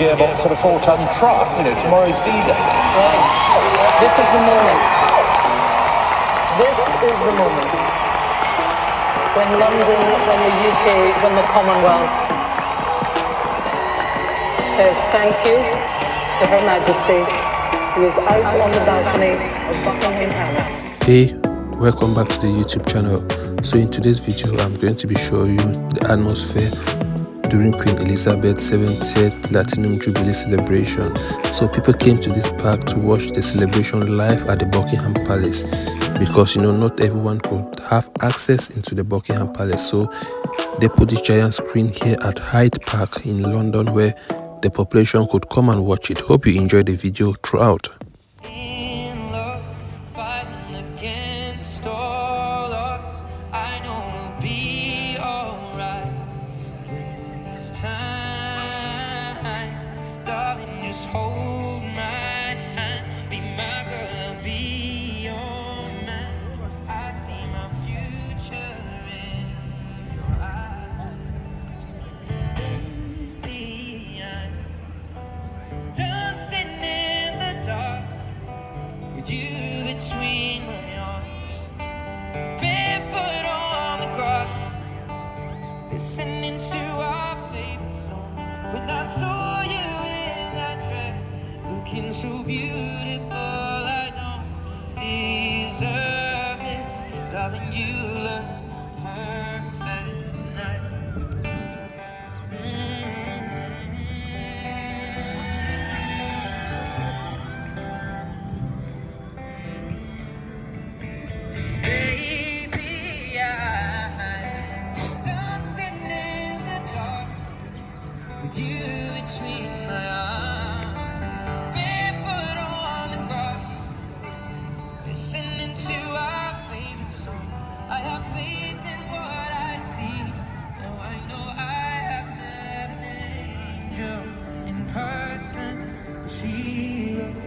Gearbox of a 4-ton truck, tomorrow's D-Day. Right. This is the moment. This is the moment when London, when the UK, when the Commonwealth says thank you to Her Majesty, who is out on the balcony of Buckingham Palace. Hey, welcome back to the YouTube channel. So in today's video, I'm going to be showing you the atmosphere during Queen Elizabeth's 70th Platinum Jubilee celebration. So people came to this park to watch the celebration live at the Buckingham Palace because not everyone could have access into the Buckingham Palace. So they put this giant screen here at Hyde Park in London where the population could come and watch it. Hope you enjoyed the video throughout. You between my arms, barefoot on the grass, listening to our favorite song. When I saw you in that dress, looking so beautiful, I don't deserve this, darling. You look perfect tonight. You between my arms, barefoot on the grass, listening to our favorite song. I have faith in what I see. Oh, I know I have met an angel in person. She looks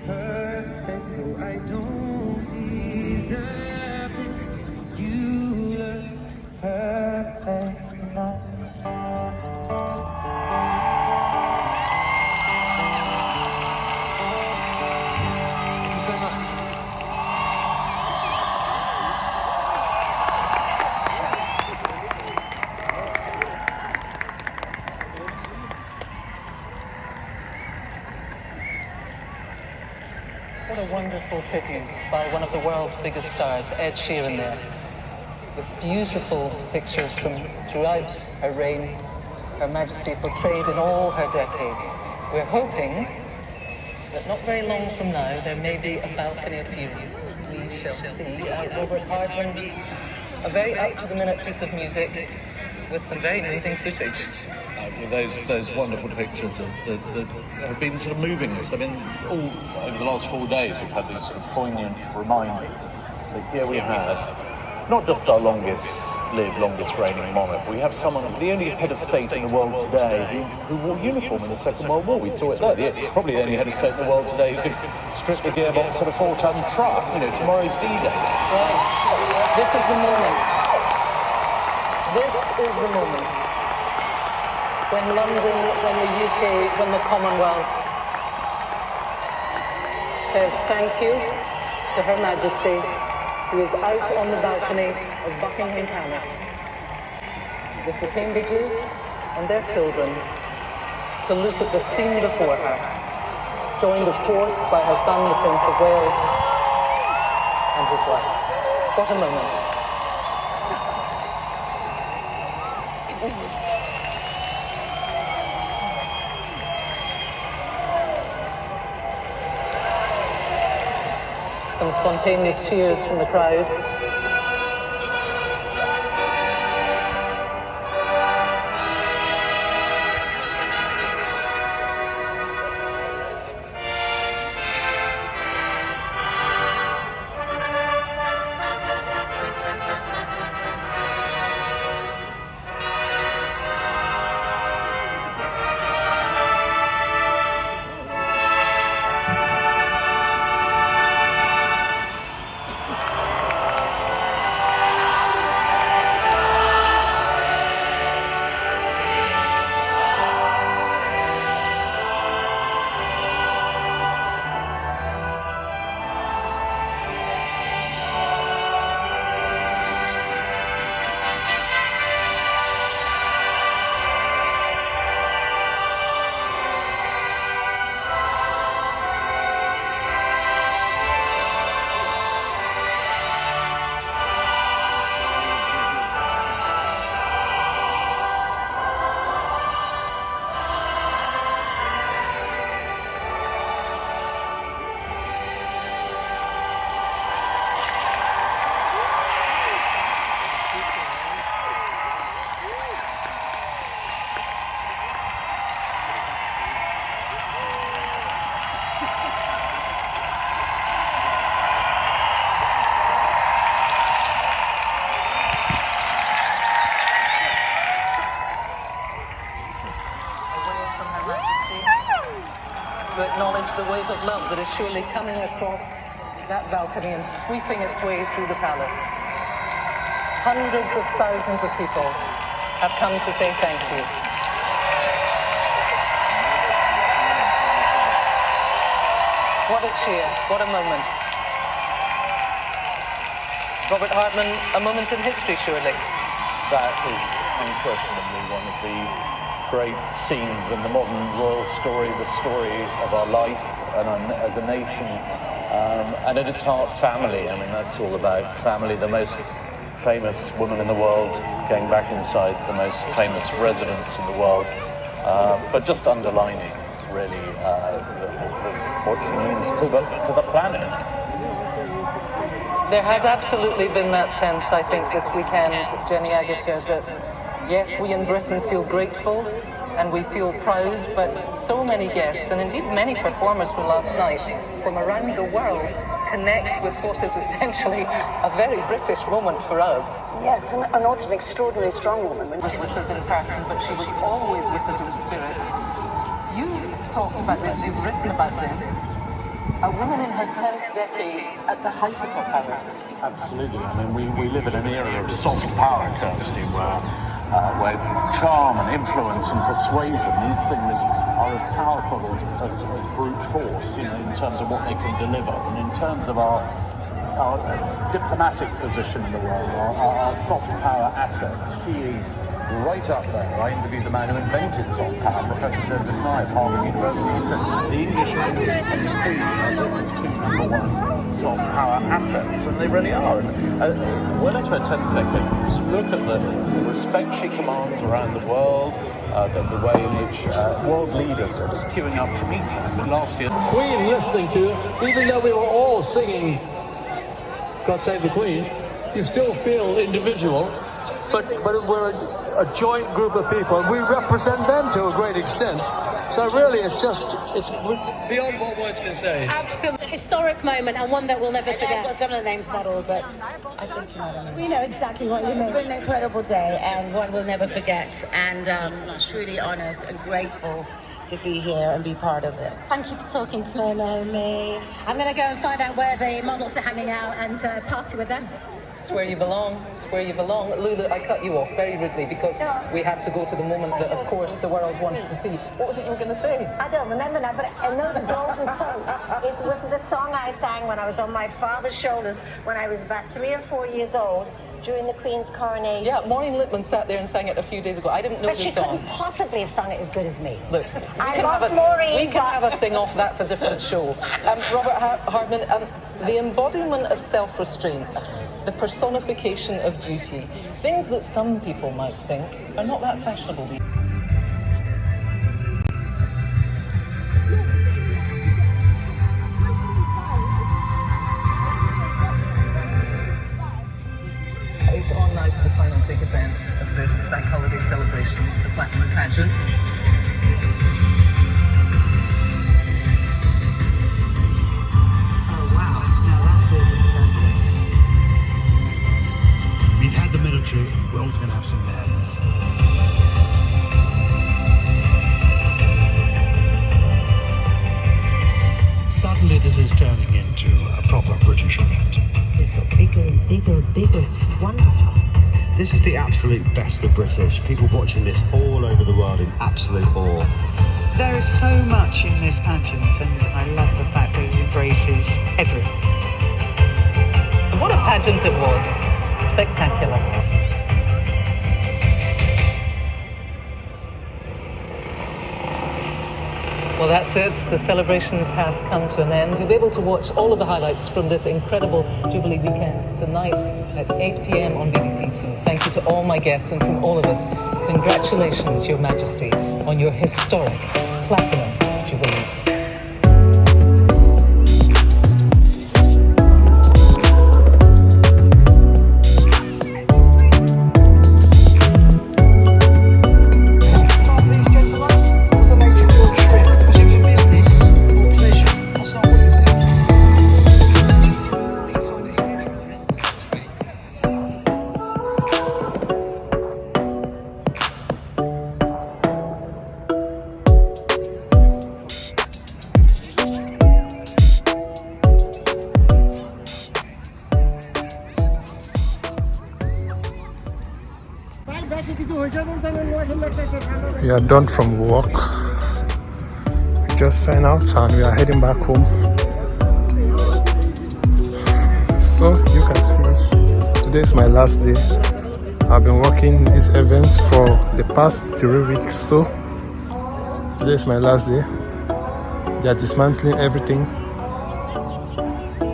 perfect, though I don't deserve it. You look perfect tonight. What a wonderful tribute by one of the world's biggest stars, Ed Sheeran there, with beautiful pictures from throughout her reign, Her Majesty portrayed in all her decades. We're hoping that not very long from now there may be a balcony appearance. We shall see. Robert Hardman, a very up-to-the-minute piece of music with some very moving footage. Those wonderful pictures that have been sort of moving us. I mean, all over the last 4 days we've had these sort of poignant reminders that here we have not just our longest reigning monarch, we have someone, the only head of state in the world today who wore uniform in the Second World War. We saw it there. Probably the only head of state in the world today who could strip the gearbox of a 4-ton truck. Tomorrow's D-Day. Right. This is the moment. This is the moment when London, when the UK, when the Commonwealth says thank you to Her Majesty, who is out on the balcony of Buckingham Palace with the Cambridges and their children to look at the scene before her, joined of course by her son, the Prince of Wales, and his wife. What a moment. Some spontaneous cheers from the crowd. to acknowledge the wave of love that is surely coming across that balcony and sweeping its way through the palace. Hundreds of thousands of people have come to say thank you. What a cheer, what a moment. Robert Hardman, a moment in history, surely. That is unquestionably one of the great scenes in the modern royal story, the story of our life and as a nation. And at its heart, family. I mean, that's all about family. The most famous woman in the world going back inside the most famous residence in the world. But just underlining, really, what she means to the planet. There has absolutely been that sense, I think, this weekend, Jenny Agatha, that yes, we in Britain feel grateful and we feel proud, but so many guests, and indeed many performers from last night, from around the world, connect with what is essentially a very British moment for us. Yes, and also an extraordinarily strong woman. Was with us in person, but she was always with us in spirit. You've talked about this, you've written about this. A woman in her 10th decade at the height of her powers. Absolutely. I mean, we live in an era of soft power, Kirsty, where charm and influence and persuasion, these things are as powerful as brute force, you know, in terms of what they can deliver. And in terms of our diplomatic position in the world, our soft power assets, she is right up there. I interviewed the man who invented soft power, Professor Joseph Nye of Harvard University. He said the English language and the Queen are Britain's two #1 soft power assets, and they really are. And well into her 10th decade, just look at the respect she commands around the world, the way in which world leaders are just queuing up to meet her. Last year, Queen listening to her, even though we were all singing God Save the Queen, you still feel individual, but we're a joint group of people, and we represent them to a great extent. So really, it's beyond what words can say. Absolutely. A historic moment, and one that we'll never forget. I've got some of the names bottled, but I think you know what I mean. We know exactly what you mean. It's been an incredible day, and one we'll never forget, and truly honoured and grateful to be here and be part of it. Thank you for talking to me, Naomi. I'm going to go and find out where the models are hanging out and party with them. It's where you belong. It's where you belong. Lulu, I cut you off very rudely because we had to go to the moment that, of course, the world wanted to see. What was it you were going to say? I don't remember now, but I know the golden coat was the song I sang when I was on my father's shoulders when I was about 3 or 4 years old during the Queen's coronation. Yeah, Maureen Lipman sat there and sang it a few days ago. I didn't know But the she song. couldn't possibly have sung it as good as me. Look, I love Maureen, we can have a sing-off, that's a different show. Robert Hardman, the embodiment of self-restraint, the personification of duty, things that some people might think are not that fashionable. It's on now to the final big event of this bank holiday celebration, the Platinum Pageant. Oh wow, now that is impressive. We've had the military, we're also going to have some men's. Suddenly this is turning into a proper British event. It's got bigger and bigger and bigger. It's wonderful. This is the absolute best of British. People watching this all over the world in absolute awe. There is so much in this pageant, and I love the fact that it embraces everyone. What a pageant it was. Spectacular. Well, that's it. The celebrations have come to an end. You'll be able to watch all of the highlights from this incredible Jubilee weekend tonight at 8 p.m. on BBC Two. Thank you to all my guests, and from all of us, congratulations, Your Majesty, on your historic Platinum Jubilee. We are done from work. We just signed out and we are heading back home. So you can see today is my last day. I've been working these events for the past 3 weeks, so today is my last day. They are dismantling everything.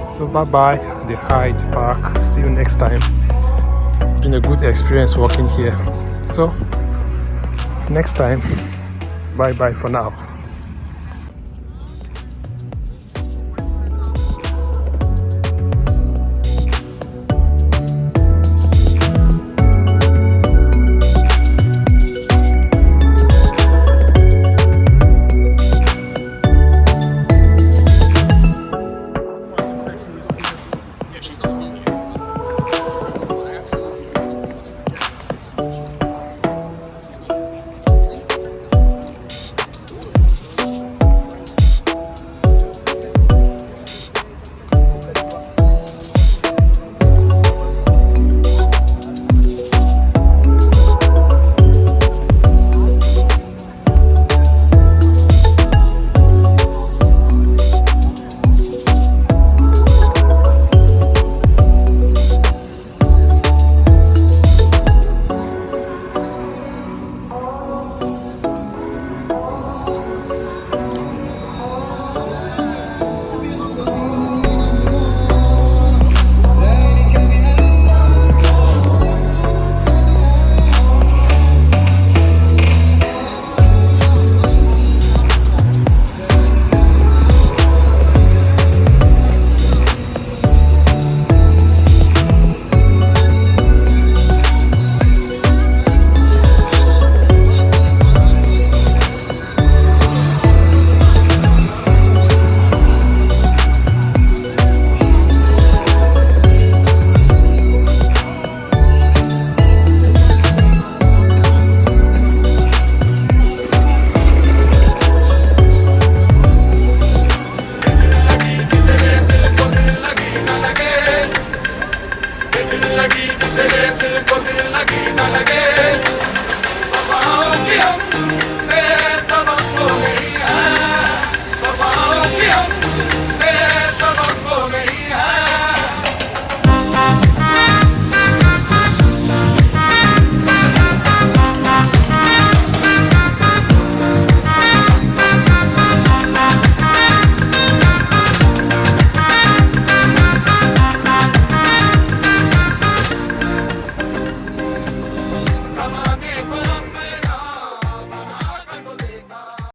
So bye bye, the Hyde Park. See you next time. It's been a good experience working here. So next time, bye bye for now.